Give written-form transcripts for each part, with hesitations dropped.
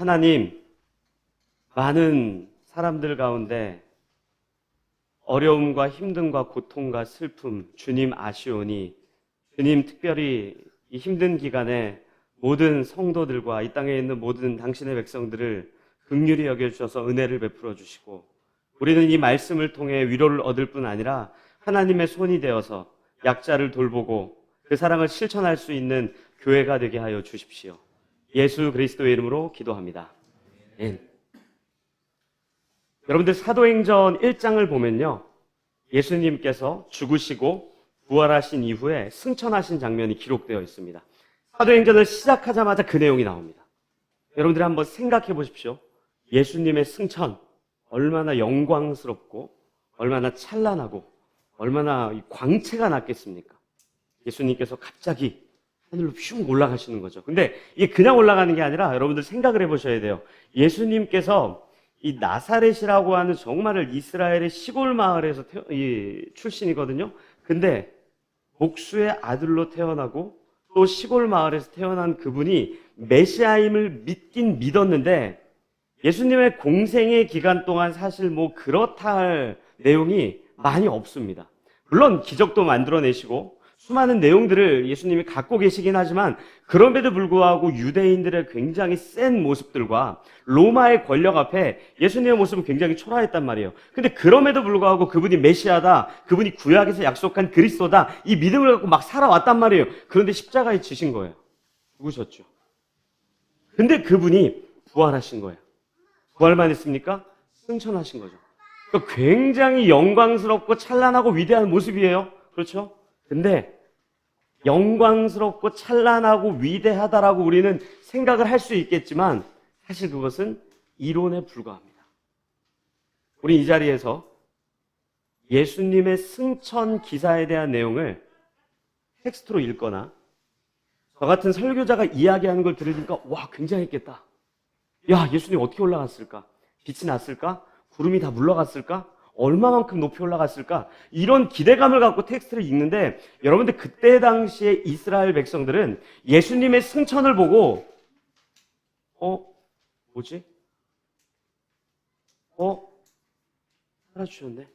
하나님, 많은 사람들 가운데 어려움과 힘듦과 고통과 슬픔, 주님 아시오니 주님 특별히 이 힘든 기간에 모든 성도들과 이 땅에 있는 모든 당신의 백성들을 긍휼히 여겨주셔서 은혜를 베풀어 주시고 우리는 이 말씀을 통해 위로를 얻을 뿐 아니라 하나님의 손이 되어서 약자를 돌보고 그 사랑을 실천할 수 있는 교회가 되게 하여 주십시오. 예수 그리스도의 이름으로 기도합니다. 네. 여러분들 사도행전 1장을 보면요, 예수님께서 죽으시고 부활하신 이후에 승천하신 장면이 기록되어 있습니다. 사도행전을 시작하자마자 그 내용이 나옵니다. 여러분들이 한번 생각해 보십시오. 예수님의 승천, 얼마나 영광스럽고 얼마나 찬란하고 얼마나 광채가 났겠습니까? 예수님께서 갑자기 하늘로 슝 올라가시는 거죠. 근데 이게 그냥 올라가는 게 아니라 여러분들 생각을 해보셔야 돼요. 예수님께서 이 나사렛이라고 하는 정말 이스라엘의 시골 마을에서 출신이거든요. 근데 목수의 아들로 태어나고 또 시골 마을에서 태어난 그분이 메시아임을 믿긴 믿었는데 예수님의 공생의 기간 동안 사실 뭐 그렇다 할 내용이 많이 없습니다. 물론 기적도 만들어내시고 수많은 내용들을 예수님이 갖고 계시긴 하지만 그럼에도 불구하고 유대인들의 굉장히 센 모습들과 로마의 권력 앞에 예수님의 모습은 굉장히 초라했단 말이에요. 근데 그럼에도 불구하고 그분이 메시아다, 그분이 구약에서 약속한 그리스도다, 이 믿음을 갖고 막 살아왔단 말이에요. 그런데 십자가에 지신 거예요. 죽으셨죠. 근데 그분이 부활하신 거예요. 부활만 했습니까? 승천하신 거죠. 그러니까 굉장히 영광스럽고 찬란하고 위대한 모습이에요. 그렇죠? 근데 영광스럽고 찬란하고 위대하다라고 우리는 생각을 할 수 있겠지만 사실 그것은 이론에 불과합니다. 우리 이 자리에서 예수님의 승천 기사에 대한 내용을 텍스트로 읽거나 저 같은 설교자가 이야기하는 걸 들으니까 와, 굉장했겠다. 야, 예수님 어떻게 올라갔을까? 빛이 났을까? 구름이 다 물러갔을까? 얼마만큼 높이 올라갔을까? 이런 기대감을 갖고 텍스트를 읽는데 여러분들 그때 당시에 이스라엘 백성들은 예수님의 승천을 보고 뭐지? 살아주셨네.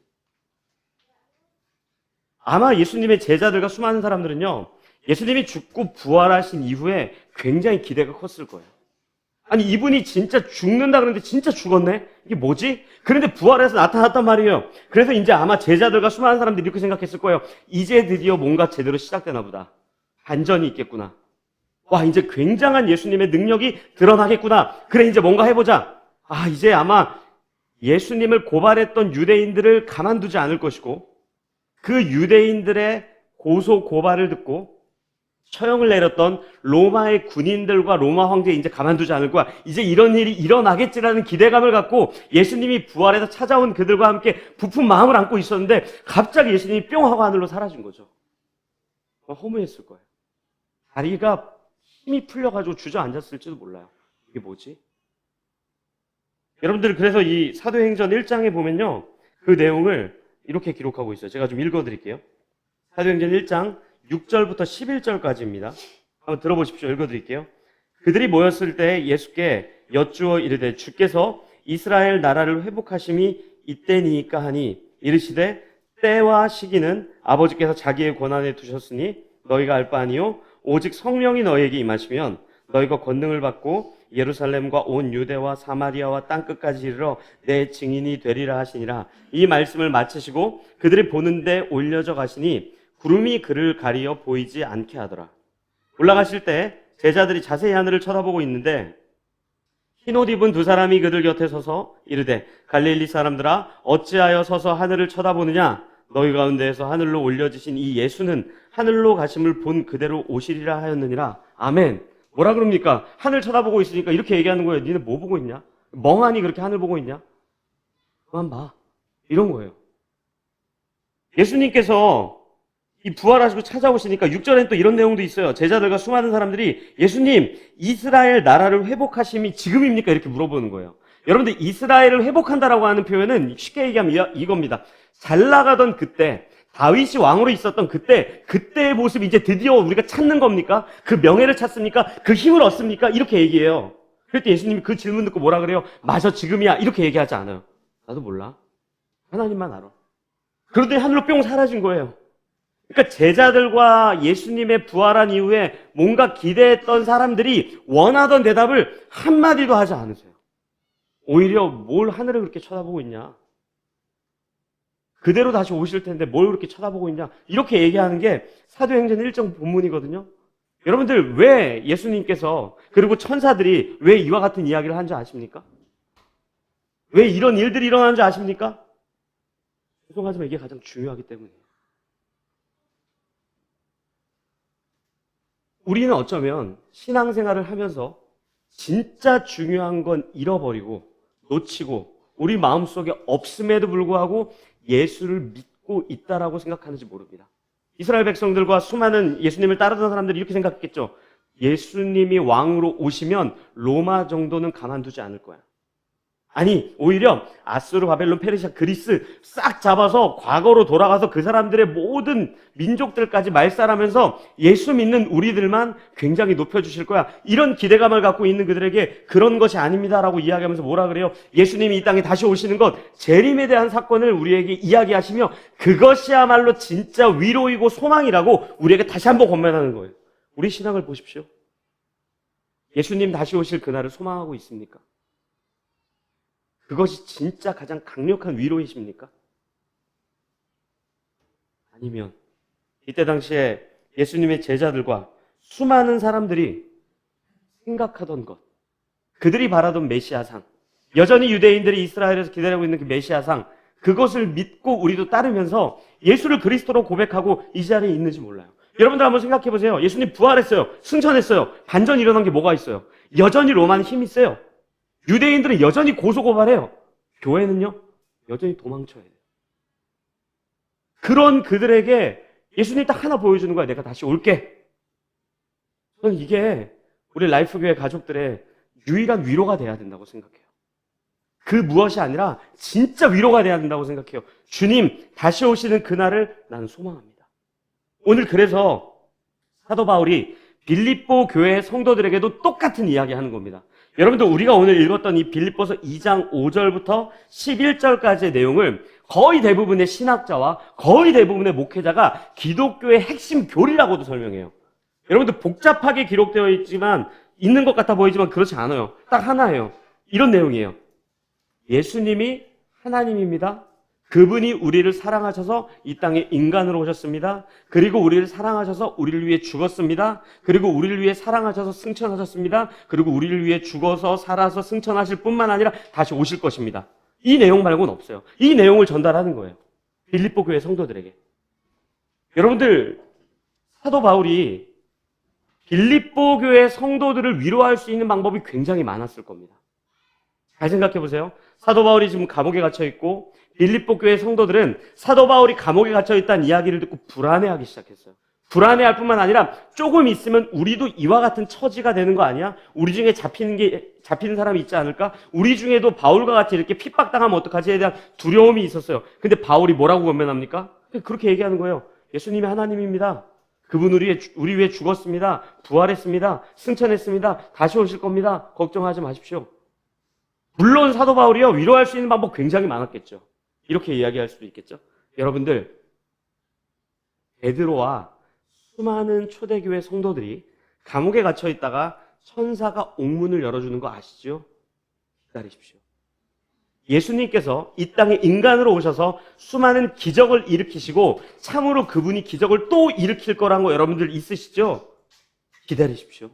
아마 예수님의 제자들과 수많은 사람들은요, 예수님이 죽고 부활하신 이후에 굉장히 기대가 컸을 거예요. 아니, 이분이 진짜 죽는다 그러는데 진짜 죽었네? 이게 뭐지? 그런데 부활해서 나타났단 말이에요. 그래서 이제 아마 제자들과 수많은 사람들이 이렇게 생각했을 거예요. 이제 드디어 뭔가 제대로 시작되나 보다. 반전이 있겠구나. 와, 이제 굉장한 예수님의 능력이 드러나겠구나. 그래, 이제 뭔가 해보자. 이제 아마 예수님을 고발했던 유대인들을 가만두지 않을 것이고 그 유대인들의 고소 고발을 듣고 처형을 내렸던 로마의 군인들과 로마 황제 이제 가만두지 않을 거야. 이제 이런 일이 일어나겠지라는 기대감을 갖고 예수님이 부활해서 찾아온 그들과 함께 부푼 마음을 안고 있었는데 갑자기 예수님이 뿅 하고 하늘로 사라진 거죠. 허무했을 거예요. 다리가 힘이 풀려가지고 주저앉았을지도 몰라요. 이게 뭐지? 여러분들 그래서 이 사도행전 1장에 보면요, 그 내용을 이렇게 기록하고 있어요. 제가 좀 읽어드릴게요. 사도행전 1장 6절부터 11절까지입니다. 한번 들어보십시오. 읽어드릴게요. 그들이 모였을 때 예수께 여쭈어 이르되 주께서 이스라엘 나라를 회복하심이 이때니까 하니 이르시되 때와 시기는 아버지께서 자기의 권한에 두셨으니 너희가 알 바 아니요 오직 성령이 너희에게 임하시면 너희가 권능을 받고 예루살렘과 온 유대와 사마리아와 땅끝까지 이르러 내 증인이 되리라 하시니라. 이 말씀을 마치시고 그들이 보는데 올려져 가시니 구름이 그를 가리어 보이지 않게 하더라. 올라가실 때 제자들이 자세히 하늘을 쳐다보고 있는데 흰옷 입은 두 사람이 그들 곁에 서서 이르되 갈릴리 사람들아 어찌하여 서서 하늘을 쳐다보느냐? 너희 가운데에서 하늘로 올려지신 이 예수는 하늘로 가심을 본 그대로 오시리라 하였느니라. 아멘. 뭐라 그럽니까? 하늘 쳐다보고 있으니까 이렇게 얘기하는 거예요. 니네 뭐 보고 있냐? 멍하니 그렇게 하늘 보고 있냐? 그만 봐. 이런 거예요. 예수님께서 이 부활하시고 찾아오시니까 6절엔 또 이런 내용도 있어요. 제자들과 수많은 사람들이 예수님, 이스라엘 나라를 회복하심이 지금입니까? 이렇게 물어보는 거예요. 여러분들 이스라엘을 회복한다라고 하는 표현은 쉽게 얘기하면 이겁니다. 잘 나가던 그때, 다윗이 왕으로 있었던 그때의 모습이 이제 드디어 우리가 찾는 겁니까? 그 명예를 찾습니까? 그 힘을 얻습니까? 이렇게 얘기해요. 그랬더니 예수님이 그 질문 듣고 뭐라 그래요? 맞아, 지금이야. 이렇게 얘기하지 않아요. 나도 몰라. 하나님만 알아. 그런데 하늘로 뿅 사라진 거예요. 그러니까 제자들과 예수님의 부활한 이후에 뭔가 기대했던 사람들이 원하던 대답을 한마디도 하지 않으세요. 오히려 뭘 하늘을 그렇게 쳐다보고 있냐. 그대로 다시 오실 텐데 뭘 그렇게 쳐다보고 있냐. 이렇게 얘기하는 게 사도행전 1장 본문이거든요. 여러분들 왜 예수님께서 그리고 천사들이 왜 이와 같은 이야기를 한 줄 아십니까? 왜 이런 일들이 일어나는 줄 아십니까? 죄송하지만 이게 가장 중요하기 때문이에요. 우리는 어쩌면 신앙생활을 하면서 진짜 중요한 건 잃어버리고 놓치고 우리 마음속에 없음에도 불구하고 예수를 믿고 있다라고 생각하는지 모릅니다. 이스라엘 백성들과 수많은 예수님을 따르던 사람들이 이렇게 생각했겠죠. 예수님이 왕으로 오시면 로마 정도는 가만두지 않을 거야. 아니, 오히려 아수르, 바벨론, 페르시아, 그리스 싹 잡아서 과거로 돌아가서 그 사람들의 모든 민족들까지 말살하면서 예수 믿는 우리들만 굉장히 높여주실 거야. 이런 기대감을 갖고 있는 그들에게 그런 것이 아닙니다라고 이야기하면서 뭐라 그래요? 예수님이 이 땅에 다시 오시는 것, 재림에 대한 사건을 우리에게 이야기하시며 그것이야말로 진짜 위로이고 소망이라고 우리에게 다시 한번 권면하는 거예요. 우리 신앙을 보십시오. 예수님 다시 오실 그날을 소망하고 있습니까? 그것이 진짜 가장 강력한 위로이십니까? 아니면 이때 당시에 예수님의 제자들과 수많은 사람들이 생각하던 것, 그들이 바라던 메시아상, 여전히 유대인들이 이스라엘에서 기다리고 있는 그 메시아상, 그것을 믿고 우리도 따르면서 예수를 그리스도로 고백하고 이 자리에 있는지 몰라요. 여러분들 한번 생각해 보세요. 예수님 부활했어요. 승천했어요. 반전이 일어난 게 뭐가 있어요? 여전히 로마는 힘이 세요. 유대인들은 여전히 고소고발해요. 교회는요, 여전히 도망쳐야 돼요. 그런 그들에게 예수님 딱 하나 보여주는 거야. 내가 다시 올게. 저는 이게 우리 라이프교회 가족들의 유일한 위로가 돼야 된다고 생각해요. 그 무엇이 아니라 진짜 위로가 돼야 된다고 생각해요. 주님 다시 오시는 그날을 나는 소망합니다. 오늘 그래서 사도 바울이 빌립보 교회 성도들에게도 똑같은 이야기 하는 겁니다. 여러분들 우리가 오늘 읽었던 이 빌립보서 2장 5절부터 11절까지의 내용을 거의 대부분의 신학자와 거의 대부분의 목회자가 기독교의 핵심 교리라고도 설명해요. 여러분들 복잡하게 기록되어 있는 것 같아 보이지만 그렇지 않아요. 딱 하나예요. 이런 내용이에요. 예수님이 하나님입니다. 그분이 우리를 사랑하셔서 이 땅에 인간으로 오셨습니다. 그리고 우리를 사랑하셔서 우리를 위해 죽었습니다. 그리고 우리를 위해 사랑하셔서 승천하셨습니다. 그리고 우리를 위해 죽어서 살아서 승천하실 뿐만 아니라 다시 오실 것입니다. 이 내용 말고는 없어요. 이 내용을 전달하는 거예요. 빌립보 교회 성도들에게. 여러분들 사도 바울이 빌립보 교회 성도들을 위로할 수 있는 방법이 굉장히 많았을 겁니다. 잘 생각해 보세요. 사도 바울이 지금 감옥에 갇혀 있고 빌립보 교회 성도들은 사도 바울이 감옥에 갇혀 있다는 이야기를 듣고 불안해하기 시작했어요. 불안해할 뿐만 아니라 조금 있으면 우리도 이와 같은 처지가 되는 거 아니야? 우리 중에 잡히는 사람이 있지 않을까? 우리 중에도 바울과 같이 이렇게 핍박당하면 어떡하지에 대한 두려움이 있었어요. 근데 바울이 뭐라고 권면합니까? 그렇게 얘기하는 거예요. 예수님이 하나님입니다. 그분 우리 위해 죽었습니다. 부활했습니다. 승천했습니다. 다시 오실 겁니다. 걱정하지 마십시오. 물론 사도 바울이요, 위로할 수 있는 방법 굉장히 많았겠죠. 이렇게 이야기할 수도 있겠죠. 여러분들, 베드로와 수많은 초대교회 성도들이 감옥에 갇혀 있다가 천사가 옥문을 열어주는 거 아시죠? 기다리십시오. 예수님께서 이 땅에 인간으로 오셔서 수많은 기적을 일으키시고 참으로 그분이 기적을 또 일으킬 거라는 거 여러분들 있으시죠? 기다리십시오.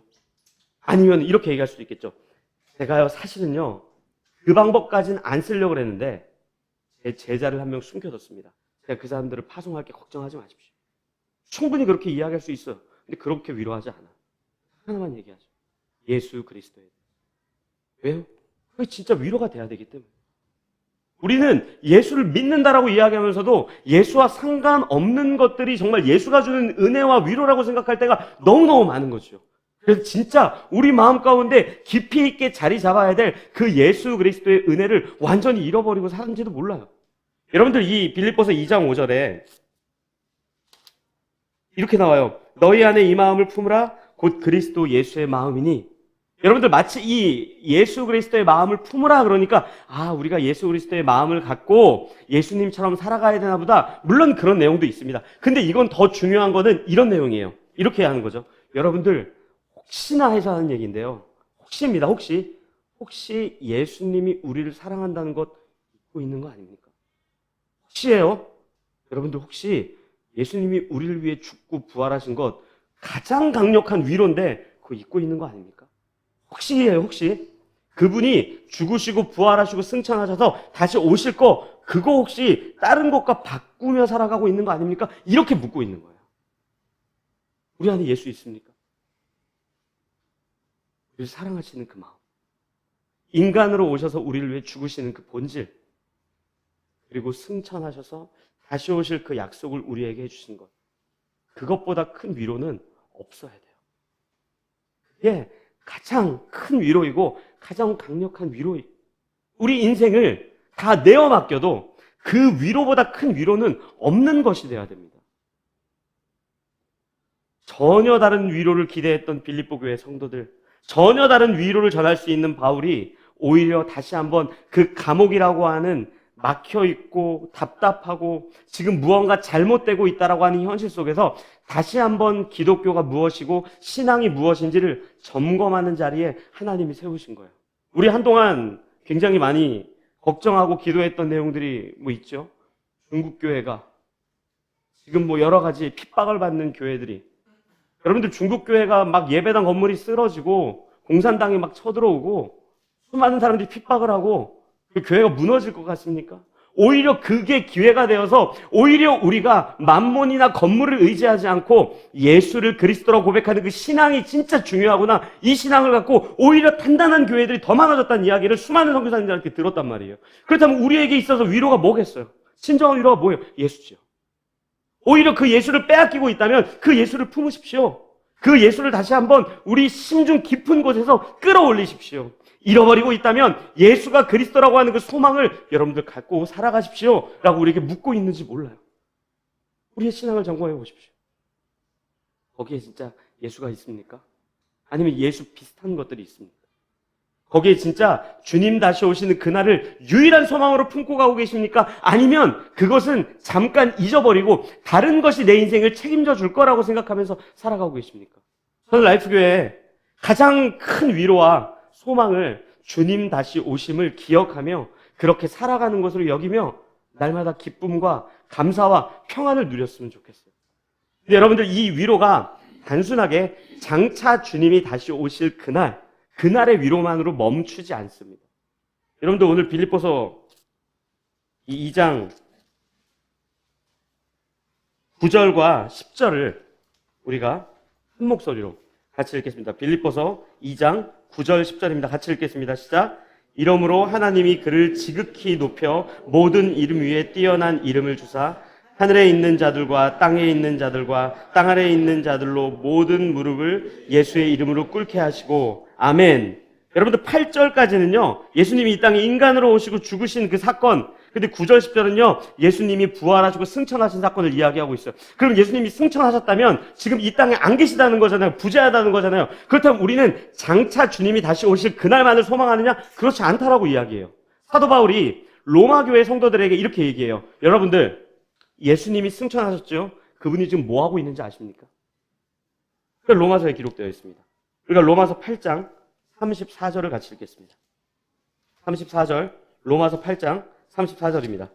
아니면 이렇게 얘기할 수도 있겠죠. 제가요, 사실은요, 그 방법까지는 안 쓰려고 그랬는데 제 제자를 한 명 숨겨뒀습니다. 제가 그 사람들을 파송할게, 걱정하지 마십시오. 충분히 그렇게 이야기할 수 있어요. 근데 그렇게 위로하지 않아. 하나만 얘기하죠. 예수 그리스도에 대해서. 왜요? 그게 진짜 위로가 돼야 되기 때문에. 우리는 예수를 믿는다라고 이야기하면서도 예수와 상관없는 것들이 정말 예수가 주는 은혜와 위로라고 생각할 때가 너무너무 많은 거죠. 그래서 진짜 우리 마음 가운데 깊이 있게 자리 잡아야 될 그 예수 그리스도의 은혜를 완전히 잃어버리고 사는지도 몰라요. 여러분들 이 빌립보서 2장 5절에 이렇게 나와요. 너희 안에 이 마음을 품으라 곧 그리스도 예수의 마음이니. 여러분들 마치 이 예수 그리스도의 마음을 품으라 그러니까 우리가 예수 그리스도의 마음을 갖고 예수님처럼 살아가야 되나 보다. 물론 그런 내용도 있습니다. 근데 이건 더 중요한 거는 이런 내용이에요. 이렇게 하는 거죠. 여러분들 혹시나 해서 하는 얘기인데요. 혹시입니다. 혹시 예수님이 우리를 사랑한다는 것 잊고 있는 거 아닙니까? 혹시예요. 여러분들 혹시 예수님이 우리를 위해 죽고 부활하신 것 가장 강력한 위로인데 그거 잊고 있는 거 아닙니까? 혹시예요. 혹시 그분이 죽으시고 부활하시고 승천하셔서 다시 오실 거 그거 혹시 다른 것과 바꾸며 살아가고 있는 거 아닙니까? 이렇게 묻고 있는 거예요. 우리 안에 예수 있습니까? 우리를 사랑하시는 그 마음, 인간으로 오셔서 우리를 위해 죽으시는 그 본질, 그리고 승천하셔서 다시 오실 그 약속을 우리에게 해주신 것, 그것보다 큰 위로는 없어야 돼요. 그게 가장 큰 위로이고 가장 강력한 위로이고, 우리 인생을 다 내어 맡겨도 그 위로보다 큰 위로는 없는 것이 되어야 됩니다. 전혀 다른 위로를 기대했던 빌립보 교회 성도들, 전혀 다른 위로를 전할 수 있는 바울이 오히려 다시 한번 그 감옥이라고 하는 막혀있고 답답하고 지금 무언가 잘못되고 있다라고 하는 현실 속에서 다시 한번 기독교가 무엇이고 신앙이 무엇인지를 점검하는 자리에 하나님이 세우신 거예요. 우리 한동안 굉장히 많이 걱정하고 기도했던 내용들이 있죠. 중국 교회가 지금 여러 가지 핍박을 받는 교회들이, 여러분들 중국 교회가 막 예배당 건물이 쓰러지고 공산당이 막 쳐들어오고 수많은 사람들이 핍박을 하고 그 교회가 무너질 것 같습니까? 오히려 그게 기회가 되어서 오히려 우리가 만몬이나 건물을 의지하지 않고 예수를 그리스도로 고백하는 그 신앙이 진짜 중요하구나, 이 신앙을 갖고 오히려 단단한 교회들이 더 많아졌다는 이야기를 수많은 선교사님들한테 들었단 말이에요. 그렇다면 우리에게 있어서 위로가 뭐겠어요? 진정한 위로가 뭐예요? 예수죠. 오히려 그 예수를 빼앗기고 있다면 그 예수를 품으십시오. 그 예수를 다시 한번 우리 심중 깊은 곳에서 끌어올리십시오. 잃어버리고 있다면 예수가 그리스도라고 하는 그 소망을 여러분들 갖고 살아가십시오 라고 우리에게 묻고 있는지 몰라요. 우리의 신앙을 점검해 보십시오. 거기에 진짜 예수가 있습니까? 아니면 예수 비슷한 것들이 있습니까? 거기에 진짜 주님 다시 오시는 그날을 유일한 소망으로 품고 가고 계십니까? 아니면 그것은 잠깐 잊어버리고 다른 것이 내 인생을 책임져 줄 거라고 생각하면서 살아가고 계십니까? 저는 라이프교회에 가장 큰 위로와 소망을 주님 다시 오심을 기억하며 그렇게 살아가는 것으로 여기며 날마다 기쁨과 감사와 평안을 누렸으면 좋겠어요. 근데 여러분들 이 위로가 단순하게 장차 주님이 다시 오실 그날의 위로만으로 멈추지 않습니다. 여러분들 오늘 빌립보서 2장 9절과 10절을 우리가 한 목소리로 같이 읽겠습니다. 빌립보서 2장 9절 10절입니다. 같이 읽겠습니다. 시작. 이러므로 하나님이 그를 지극히 높여 모든 이름 위에 뛰어난 이름을 주사 하늘에 있는 자들과 땅에 있는 자들과 땅 아래에 있는 자들로 모든 무릎을 예수의 이름으로 꿇게 하시고 아멘. 여러분들 8절까지는요 예수님이 이 땅에 인간으로 오시고 죽으신 그 사건, 근데 9절 10절은요 예수님이 부활하시고 승천하신 사건을 이야기하고 있어요. 그럼 예수님이 승천하셨다면 지금 이 땅에 안 계시다는 거잖아요. 부재하다는 거잖아요. 그렇다면 우리는 장차 주님이 다시 오실 그날만을 소망하느냐? 그렇지 않다라고 이야기해요. 사도 바울이 로마 교회 성도들에게 이렇게 얘기해요. 여러분들 예수님이 승천하셨죠? 그분이 지금 뭐 하고 있는지 아십니까? 그게 로마서에 기록되어 있습니다. 그러니까 로마서 8장 34절을 같이 읽겠습니다. 34절, 로마서 8장 34절입니다.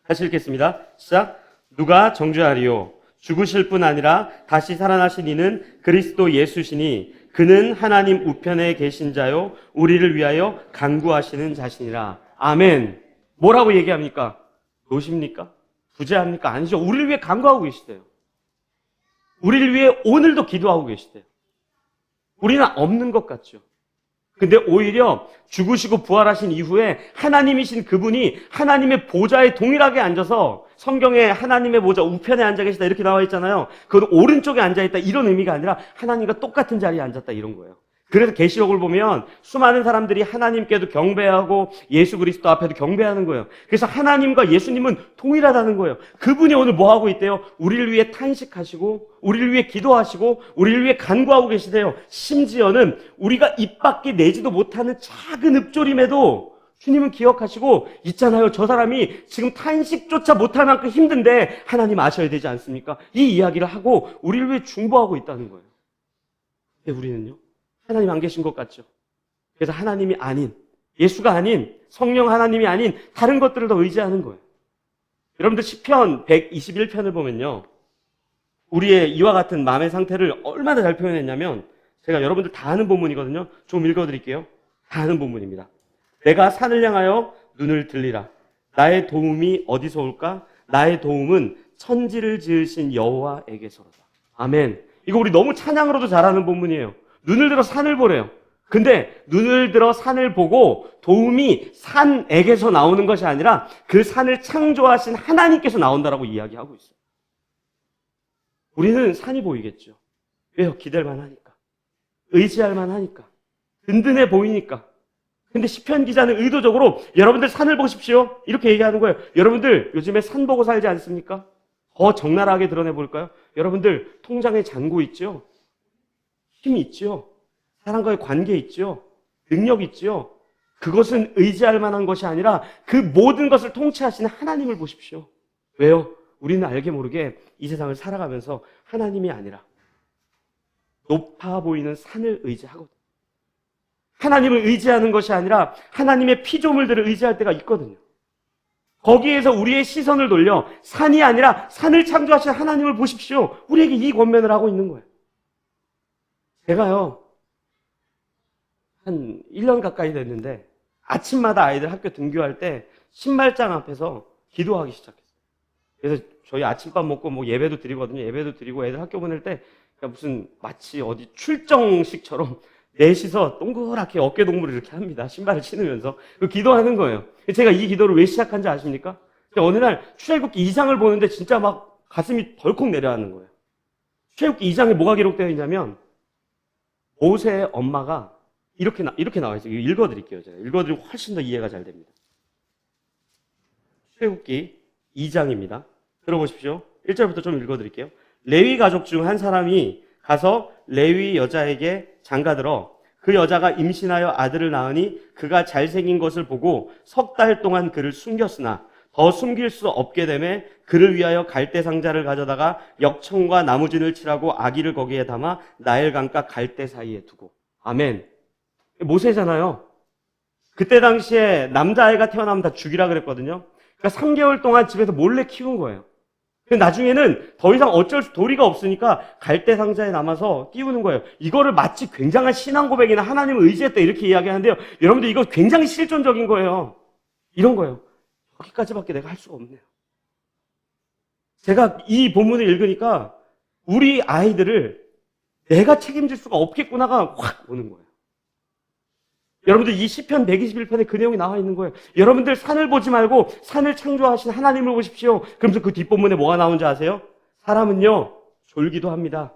같이 읽겠습니다. 시작. 누가 정죄하리요? 죽으실 뿐 아니라 다시 살아나신 이는 그리스도 예수시니 그는 하나님 우편에 계신 자요 우리를 위하여 간구하시는 자신이라. 아멘. 뭐라고 얘기합니까? 노십니까? 부재합니까? 아니죠. 우리를 위해 간구하고 계시대요. 우리를 위해 오늘도 기도하고 계시대요. 우리는 없는 것 같죠. 근데 오히려 죽으시고 부활하신 이후에 하나님이신 그분이 하나님의 보좌에 동일하게 앉아서, 성경에 하나님의 보좌 우편에 앉아 계시다 이렇게 나와 있잖아요. 그건 오른쪽에 앉아 있다 이런 의미가 아니라 하나님과 똑같은 자리에 앉았다 이런 거예요. 그래서 계시록을 보면 수많은 사람들이 하나님께도 경배하고 예수 그리스도 앞에도 경배하는 거예요. 그래서 하나님과 예수님은 동일하다는 거예요. 그분이 오늘 뭐 하고 있대요? 우리를 위해 탄식하시고 우리를 위해 기도하시고 우리를 위해 간구하고 계시대요. 심지어는 우리가 입 밖에 내지도 못하는 작은 읊조림에도 주님은 기억하시고 있잖아요. 저 사람이 지금 탄식조차 못할 만큼 힘든데 하나님 아셔야 되지 않습니까? 이 이야기를 하고 우리를 위해 중보하고 있다는 거예요. 근데 우리는요? 하나님 안 계신 것 같죠? 그래서 하나님이 아닌, 예수가 아닌, 성령 하나님이 아닌 다른 것들을 더 의지하는 거예요. 여러분들 시편 121편을 보면요. 우리의 이와 같은 마음의 상태를 얼마나 잘 표현했냐면 제가 여러분들 다 아는 본문이거든요. 좀 읽어드릴게요. 다 아는 본문입니다. 내가 산을 향하여 눈을 들리라. 나의 도움이 어디서 올까? 나의 도움은 천지를 지으신 여호와에게서로다. 아멘. 이거 우리 너무 찬양으로도 잘 아는 본문이에요. 눈을 들어 산을 보래요. 근데 눈을 들어 산을 보고 도움이 산에게서 나오는 것이 아니라 그 산을 창조하신 하나님께서 나온다라고 이야기하고 있어요. 우리는 산이 보이겠죠. 왜요? 기댈 만하니까. 의지할 만하니까. 든든해 보이니까. 근데 시편 기자는 의도적으로 여러분들 산을 보십시오. 이렇게 얘기하는 거예요. 여러분들 요즘에 산 보고 살지 않습니까? 더 적나라하게 드러내 볼까요? 여러분들 통장에 잔고 있죠? 힘이 있죠? 사람과의 관계 있죠? 능력 있죠? 그것은 의지할 만한 것이 아니라 그 모든 것을 통치하시는 하나님을 보십시오. 왜요? 우리는 알게 모르게 이 세상을 살아가면서 하나님이 아니라 높아 보이는 산을 의지하거든요. 하나님을 의지하는 것이 아니라 하나님의 피조물들을 의지할 때가 있거든요. 거기에서 우리의 시선을 돌려 산이 아니라 산을 창조하신 하나님을 보십시오. 우리에게 이 권면을 하고 있는 거예요. 제가요, 한 1년 가까이 됐는데 아침마다 아이들 학교 등교할 때 신발장 앞에서 기도하기 시작했어요. 그래서 저희 아침밥 먹고 뭐 예배도 드리거든요. 예배도 드리고 애들 학교 보낼 때 무슨 마치 어디 출정식처럼 넷이서 동그랗게 어깨 동무를 이렇게 합니다. 신발을 신으면서 기도하는 거예요. 제가 이 기도를 왜 시작한지 아십니까? 어느 날 출애굽기 2장을 보는데 진짜 막 가슴이 덜컥 내려앉는 거예요. 출애굽기 2장에 뭐가 기록되어 있냐면 모세의 엄마가 이렇게 나와 있어요. 이거 읽어드릴게요. 제가 읽어드리면 훨씬 더 이해가 잘 됩니다. 출애굽기 2장입니다. 들어보십시오. 1절부터 좀 읽어드릴게요. 레위 가족 중 한 사람이 가서 레위 여자에게 장가들어 그 여자가 임신하여 아들을 낳으니 그가 잘생긴 것을 보고 석 달 동안 그를 숨겼으나 더 숨길 수 없게 되매 그를 위하여 갈대 상자를 가져다가 역청과 나무진을 칠하고 아기를 거기에 담아 나일강가 갈대 사이에 두고. 아멘. 모세잖아요. 그때 당시에 남자아이가 태어나면 다 죽이라 그랬거든요. 그러니까 3개월 동안 집에서 몰래 키운 거예요. 나중에는 더 이상 어쩔 도리가 없으니까 갈대 상자에 남아서 띄우는 거예요. 이거를 마치 굉장한 신앙 고백이나 하나님을 의지했다 이렇게 이야기하는데요. 여러분들 이거 굉장히 실존적인 거예요. 이런 거예요. 여기까지밖에 내가 할 수가 없네요. 제가 이 본문을 읽으니까 우리 아이들을 내가 책임질 수가 없겠구나가 확 오는 거예요. 여러분들 이 시편 121편에 그 내용이 나와 있는 거예요. 여러분들 산을 보지 말고 산을 창조하신 하나님을 보십시오. 그러면서 그 뒷본문에 뭐가 나오는지 아세요? 사람은요 졸기도 합니다.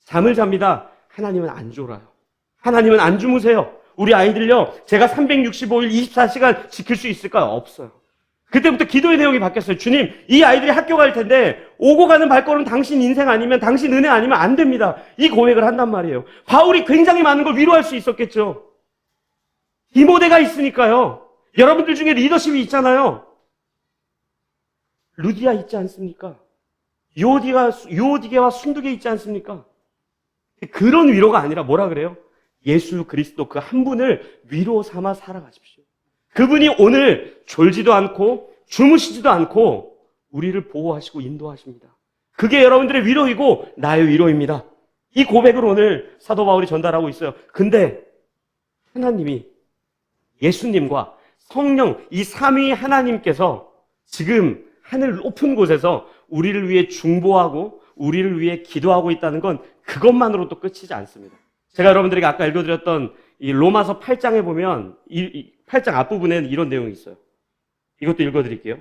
잠을 잡니다. 하나님은 안 졸아요. 하나님은 안 주무세요. 우리 아이들요 제가 365일 24시간 지킬 수 있을까요? 없어요. 그때부터 기도의 내용이 바뀌었어요. 주님, 이 아이들이 학교 갈 텐데 오고 가는 발걸음 당신 인생 아니면 당신 은혜 아니면 안 됩니다. 이 고백을 한단 말이에요. 바울이 굉장히 많은 걸 위로할 수 있었겠죠. 디모데가 있으니까요. 여러분들 중에 리더십이 있잖아요. 루디아 있지 않습니까? 유오디게와 순두게 있지 않습니까? 그런 위로가 아니라 뭐라 그래요? 예수 그리스도 그 한 분을 위로 삼아 살아가십시오. 그분이 오늘 졸지도 않고 주무시지도 않고 우리를 보호하시고 인도하십니다. 그게 여러분들의 위로이고 나의 위로입니다. 이 고백을 오늘 사도 바울이 전달하고 있어요. 근데 하나님이 예수님과 성령 이 삼위 하나님께서 지금 하늘 높은 곳에서 우리를 위해 중보하고 우리를 위해 기도하고 있다는 건 그것만으로도 끝이지 않습니다. 제가 여러분들에게 아까 읽어드렸던 이 로마서 8장에 보면 이 8장 앞부분에는 이런 내용이 있어요. 이것도 읽어드릴게요.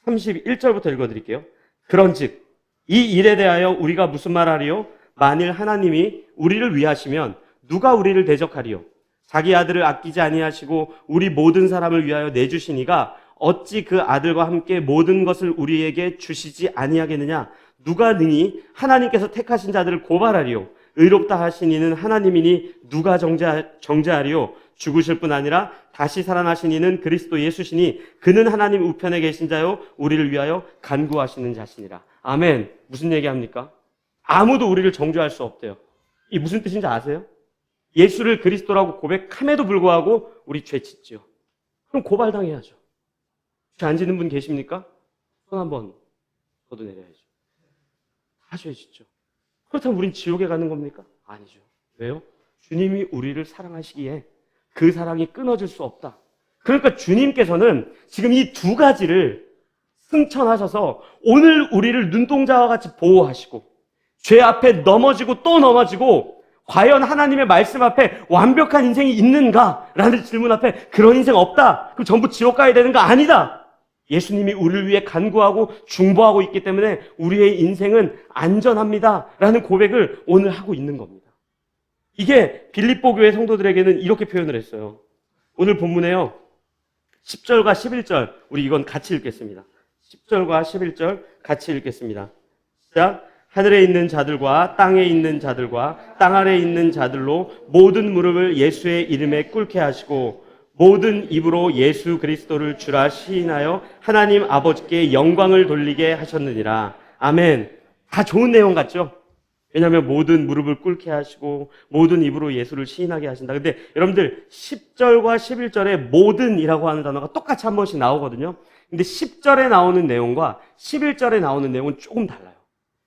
31절부터 읽어드릴게요. 그런즉 이 일에 대하여 우리가 무슨 말하리요? 만일 하나님이 우리를 위하시면 누가 우리를 대적하리요? 자기 아들을 아끼지 아니하시고 우리 모든 사람을 위하여 내주시니가 어찌 그 아들과 함께 모든 것을 우리에게 주시지 아니하겠느냐? 누가 능히 하나님께서 택하신 자들을 고발하리요? 의롭다 하신 이는 하나님이니 누가 정죄하리요? 죽으실 뿐 아니라 다시 살아나신 이는 그리스도 예수시니 그는 하나님 우편에 계신 자요 우리를 위하여 간구하시는 자시니라. 아멘. 무슨 얘기합니까? 아무도 우리를 정죄할 수 없대요. 이 무슨 뜻인지 아세요? 예수를 그리스도라고 고백함에도 불구하고 우리 죄 짓지요. 그럼 고발당해야죠. 죄 안 짓는 분 계십니까? 손 한번 걷어내려야죠. 다 죄 짓죠. 그렇다면 우린 지옥에 가는 겁니까? 아니죠. 왜요? 주님이 우리를 사랑하시기에 그 사랑이 끊어질 수 없다. 그러니까 주님께서는 지금 이 두 가지를 승천하셔서 오늘 우리를 눈동자와 같이 보호하시고 죄 앞에 넘어지고 또 넘어지고 과연 하나님의 말씀 앞에 완벽한 인생이 있는가? 라는 질문 앞에 그런 인생 없다. 그럼 전부 지옥 가야 되는 거 아니다. 예수님이 우리를 위해 간구하고 중보하고 있기 때문에 우리의 인생은 안전합니다. 라는 고백을 오늘 하고 있는 겁니다. 이게 빌립보 교회 성도들에게는 이렇게 표현을 했어요. 오늘 본문에요. 10절과 11절 우리 이건 같이 읽겠습니다. 10절과 11절 같이 읽겠습니다. 시작. 하늘에 있는 자들과 땅에 있는 자들과 땅 아래에 있는 자들로 모든 무릎을 예수의 이름에 꿇게 하시고 모든 입으로 예수 그리스도를 주라 시인하여 하나님 아버지께 영광을 돌리게 하셨느니라. 아멘. 다 좋은 내용 같죠? 왜냐하면 모든 무릎을 꿇게 하시고 모든 입으로 예수를 시인하게 하신다. 근데 여러분들 10절과 11절에 모든이라고 하는 단어가 똑같이 한 번씩 나오거든요. 근데 10절에 나오는 내용과 11절에 나오는 내용은 조금 달라요.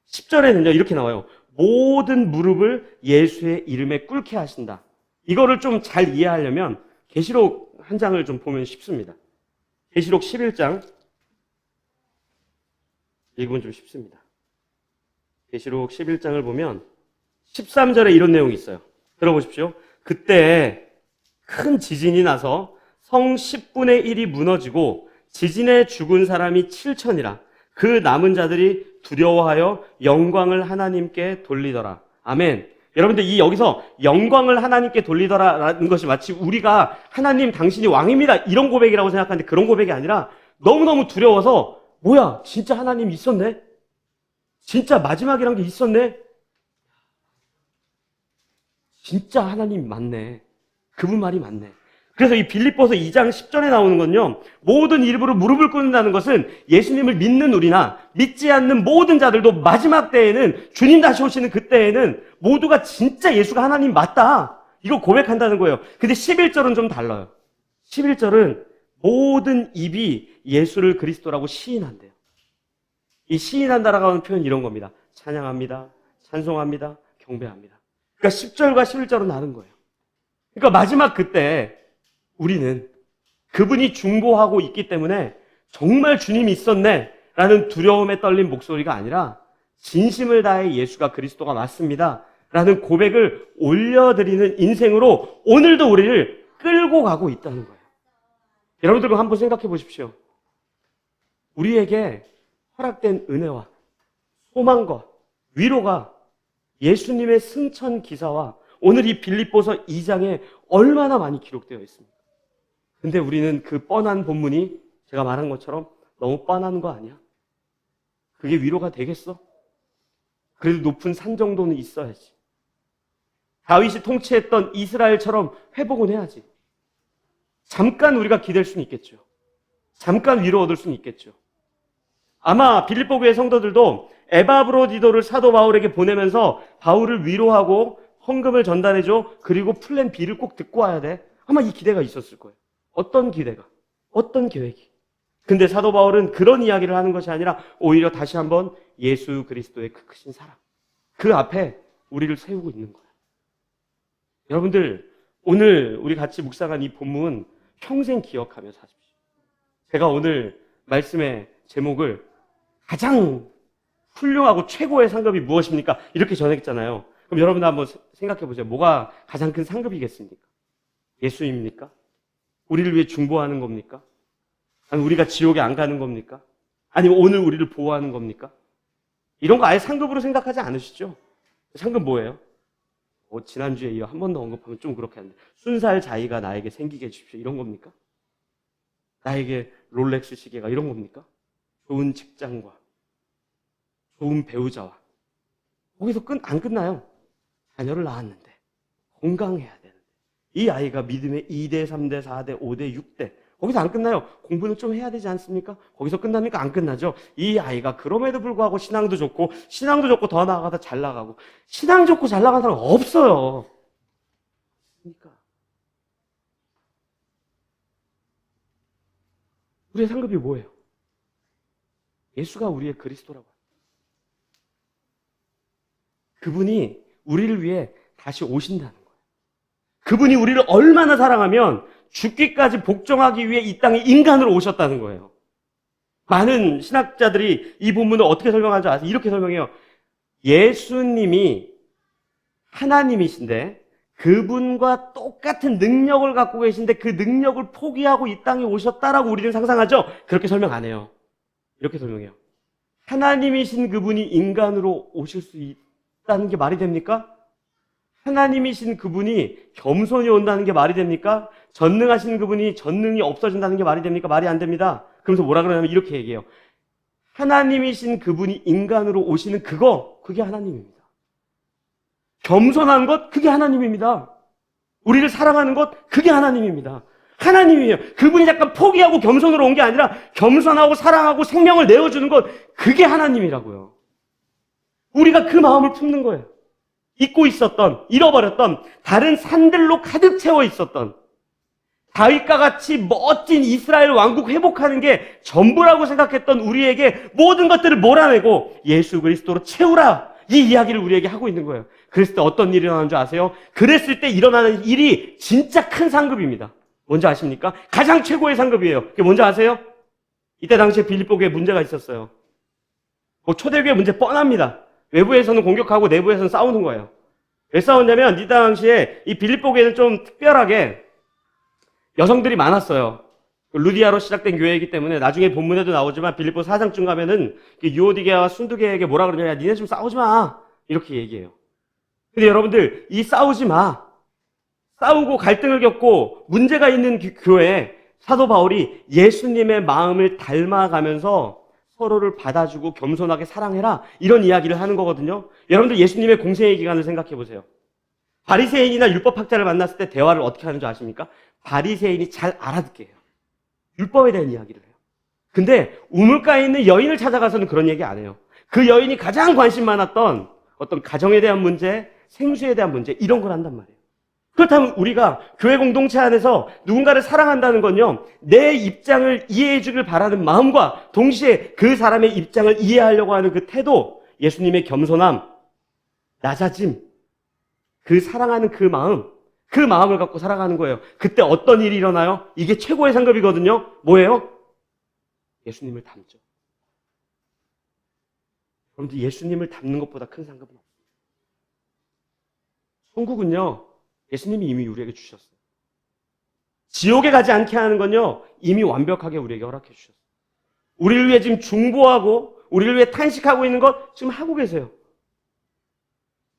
10절에는요 이렇게 나와요. 모든 무릎을 예수의 이름에 꿇게 하신다. 이거를 좀 잘 이해하려면 계시록 한 장을 좀 보면 쉽습니다. 계시록 11장 읽으면 좀 쉽습니다. 계시록 11장을 보면 13절에 이런 내용이 있어요. 들어보십시오. 그때 큰 지진이 나서 성 10분의 1이 무너지고 지진에 죽은 사람이 7천이라. 그 남은 자들이 두려워하여 영광을 하나님께 돌리더라. 아멘. 여러분들 이 여기서 영광을 하나님께 돌리더라라는 것이 마치 우리가 하나님 당신이 왕입니다 이런 고백이라고 생각하는데 그런 고백이 아니라 너무너무 두려워서 뭐야 진짜 하나님 있었네? 진짜 마지막이란 게 있었네? 진짜 하나님 맞네. 그분 말이 맞네. 그래서 이 빌립보서 2장 10절에 나오는 건요. 모든 일부러 무릎을 꿇는다는 것은 예수님을 믿는 우리나 믿지 않는 모든 자들도 마지막 때에는 주님 다시 오시는 그때에는 모두가 진짜 예수가 하나님 맞다. 이거 고백한다는 거예요. 근데 11절은 좀 달라요. 11절은 모든 입이 예수를 그리스도라고 시인한대요. 이 시인한다라고 하는 표현이 이런 겁니다. 찬양합니다. 찬송합니다. 경배합니다. 그러니까 10절과 11절은 다른 거예요. 그러니까 마지막 그때 우리는 그분이 중보하고 있기 때문에 정말 주님이 있었네 라는 두려움에 떨린 목소리가 아니라 진심을 다해 예수가 그리스도가 맞습니다 라는 고백을 올려드리는 인생으로 오늘도 우리를 끌고 가고 있다는 거예요. 여러분들과 한번 생각해 보십시오. 우리에게 허락된 은혜와 소망과 위로가 예수님의 승천 기사와 오늘 이 빌립보서 2장에 얼마나 많이 기록되어 있습니까? 근데 우리는 그 뻔한 본문이 제가 말한 것처럼 너무 뻔한 거 아니야? 그게 위로가 되겠어? 그래도 높은 산 정도는 있어야지. 다윗이 통치했던 이스라엘처럼 회복은 해야지. 잠깐 우리가 기댈 수는 있겠죠. 잠깐 위로 얻을 수는 있겠죠. 아마 빌립보 교회 성도들도 에바브로디도를 사도 바울에게 보내면서 바울을 위로하고 헌금을 전달해줘. 그리고 플랜 B를 꼭 듣고 와야 돼. 아마 이 기대가 있었을 거예요. 어떤 기대가? 어떤 계획이? 근데 사도 바울은 그런 이야기를 하는 것이 아니라 오히려 다시 한번 예수 그리스도의 그 크신 사랑. 그 앞에 우리를 세우고 있는 거예요. 여러분들, 오늘 우리 같이 묵상한 이 본문 평생 기억하며 사십시오. 제가 오늘 말씀의 제목을 가장 훌륭하고 최고의 상급이 무엇입니까? 이렇게 전했잖아요. 그럼 여러분 한번 생각해 보세요. 뭐가 가장 큰 상급이겠습니까? 예수입니까? 우리를 위해 중보하는 겁니까? 아니 우리가 지옥에 안 가는 겁니까? 아니면 오늘 우리를 보호하는 겁니까? 이런 거 아예 상급으로 생각하지 않으시죠? 상급 뭐예요? 지난주에 이어 한 번 더 언급하면 좀 그렇게 하는데 순살 자이가 나에게 생기게 해주십시오. 이런 겁니까? 나에게 롤렉스 시계가 이런 겁니까? 좋은 직장과 좋은 배우자와 거기서 안 끝나요. 자녀를 낳았는데 건강해야 되는데 이 아이가 믿음의 2대, 3대, 4대, 5대, 6대 거기서 안 끝나요. 공부는 좀 해야 되지 않습니까? 거기서 끝납니까? 안 끝나죠. 이 아이가 그럼에도 불구하고 신앙도 좋고 더 나아가다 잘 나가고 신앙 좋고 잘 나가는 사람 없어요. 그러니까 우리의 상급이 뭐예요? 예수가 우리의 그리스도라고 합니다. 그분이 우리를 위해 다시 오신다는 거예요. 그분이 우리를 얼마나 사랑하면 죽기까지 복종하기 위해 이 땅에 인간으로 오셨다는 거예요. 많은 신학자들이 이 본문을 어떻게 설명하는지 아세요? 이렇게 설명해요. 예수님이 하나님이신데 그분과 똑같은 능력을 갖고 계신데 그 능력을 포기하고 이 땅에 오셨다라고 우리는 상상하죠? 그렇게 설명 안 해요. 이렇게 설명해요. 하나님이신 그분이 인간으로 오실 수 있다는 게 말이 됩니까? 하나님이신 그분이 겸손히 온다는 게 말이 됩니까? 전능하신 그분이 전능이 없어진다는 게 말이 됩니까? 말이 안 됩니다. 그러면서 뭐라 그러냐면 이렇게 얘기해요. 하나님이신 그분이 인간으로 오시는 그게 하나님입니다. 겸손한 것, 그게 하나님입니다. 우리를 사랑하는 것, 그게 하나님입니다. 하나님이에요. 그분이 잠깐 포기하고 겸손으로 온 게 아니라 겸손하고 사랑하고 생명을 내어주는 것, 그게 하나님이라고요. 우리가 그 마음을 품는 거예요. 잊고 있었던, 잃어버렸던, 다른 산들로 가득 채워 있었던 다윗과 같이 멋진 이스라엘 왕국 회복하는 게 전부라고 생각했던 우리에게 모든 것들을 몰아내고 예수 그리스도로 채우라, 이 이야기를 우리에게 하고 있는 거예요. 그랬을 때 어떤 일이 일어나는 줄 아세요? 그랬을 때 일어나는 일이 진짜 큰 상급입니다. 뭔지 아십니까? 가장 최고의 상급이에요. 그게 뭔지 아세요? 이때 당시에 빌립보교에 문제가 있었어요. 초대교회 문제 뻔합니다. 외부에서는 공격하고 내부에서는 싸우는 거예요. 왜 싸웠냐면 이 당시에 이 빌립보교회는 좀 특별하게 여성들이 많았어요. 루디아로 시작된 교회이기 때문에 나중에 본문에도 나오지만 빌립보 4장쯤 가면은 유오디게와 순두게에게 뭐라 그러냐, 야, 니네 좀 싸우지 마, 이렇게 얘기해요. 근데 여러분들, 이 싸우지 마, 싸우고 갈등을 겪고 문제가 있는 교회에 사도 바울이 예수님의 마음을 닮아가면서 서로를 받아주고 겸손하게 사랑해라, 이런 이야기를 하는 거거든요. 여러분들 예수님의 공생의 기간을 생각해 보세요. 바리새인이나 율법학자를 만났을 때 대화를 어떻게 하는 줄 아십니까? 바리새인이 잘 알아듣게 해요. 율법에 대한 이야기를 해요. 근데 우물가에 있는 여인을 찾아가서는 그런 얘기 안 해요. 그 여인이 가장 관심 많았던 어떤 가정에 대한 문제, 생수에 대한 문제, 이런 걸 한단 말이에요. 그렇다면 우리가 교회 공동체 안에서 누군가를 사랑한다는 건요, 내 입장을 이해해 주길 바라는 마음과 동시에 그 사람의 입장을 이해하려고 하는 그 태도, 예수님의 겸손함, 낮아짐, 그 사랑하는 그 마음을 갖고 살아가는 거예요. 그때 어떤 일이 일어나요? 이게 최고의 상급이거든요. 뭐예요? 예수님을 닮죠. 여러분들, 예수님을 닮는 것보다 큰 상급은 없어요. 천국은요, 예수님이 이미 우리에게 주셨어요. 지옥에 가지 않게 하는 건요, 이미 완벽하게 우리에게 허락해 주셨어요. 우리를 위해 지금 중보하고 우리를 위해 탄식하고 있는 것 지금 하고 계세요.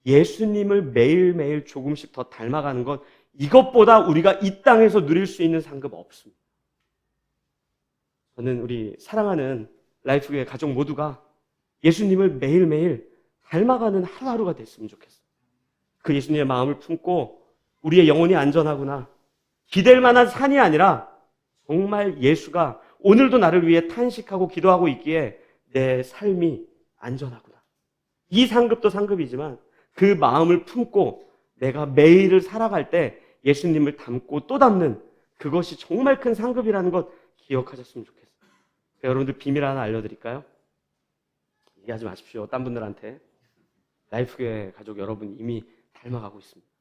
예수님을 매일매일 조금씩 더 닮아가는 것, 이것보다 우리가 이 땅에서 누릴 수 있는 상급 없습니다. 저는 우리 사랑하는 라이프교회 가족 모두가 예수님을 매일매일 닮아가는 하루하루가 됐으면 좋겠어요. 그 예수님의 마음을 품고 우리의 영혼이 안전하구나, 기댈 만한 산이 아니라 정말 예수가 오늘도 나를 위해 탄식하고 기도하고 있기에 내 삶이 안전하구나, 이 상급도 상급이지만 그 마음을 품고 내가 매일을 살아갈 때 예수님을 닮고 또 닮는 그것이 정말 큰 상급이라는 것 기억하셨으면 좋겠어요. 여러분들 비밀 하나 알려드릴까요? 얘기하지 마십시오. 딴 분들한테. 라이프교회 가족 여러분 이미 닮아가고 있습니다.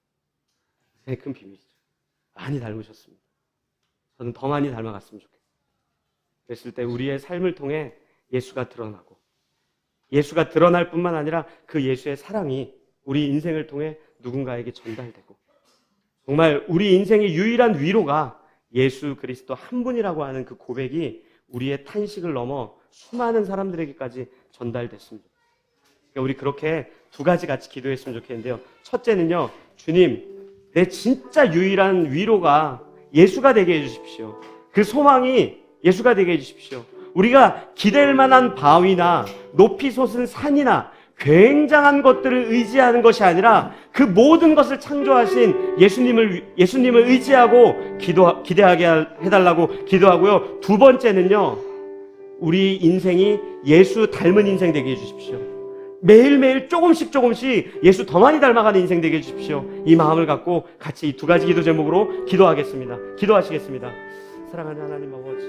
굉장히 큰 비밀이죠. 많이 닮으셨습니다. 저는 더 많이 닮아갔으면 좋겠어요. 그랬을 때 우리의 삶을 통해 예수가 드러나고, 예수가 드러날 뿐만 아니라 그 예수의 사랑이 우리 인생을 통해 누군가에게 전달되고, 정말 우리 인생의 유일한 위로가 예수 그리스도 한 분이라고 하는 그 고백이 우리의 탄식을 넘어 수많은 사람들에게까지 전달됐습니다. 우리 그렇게 두 가지 같이 기도했으면 좋겠는데요. 첫째는요, 주님, 내 진짜 유일한 위로가 예수가 되게 해주십시오. 그 소망이 예수가 되게 해주십시오. 우리가 기댈 만한 바위나 높이 솟은 산이나 굉장한 것들을 의지하는 것이 아니라 그 모든 것을 창조하신 예수님을 의지하고 기대하게 해달라고 기도하고요. 두 번째는요, 우리 인생이 예수 닮은 인생 되게 해주십시오. 매일매일 조금씩 예수 더 많이 닮아가는 인생 되게 해주십시오. 이 마음을 갖고 같이 이 두 가지 기도 제목으로 기도하겠습니다. 기도하시겠습니다. 사랑하는 하나님 아버지,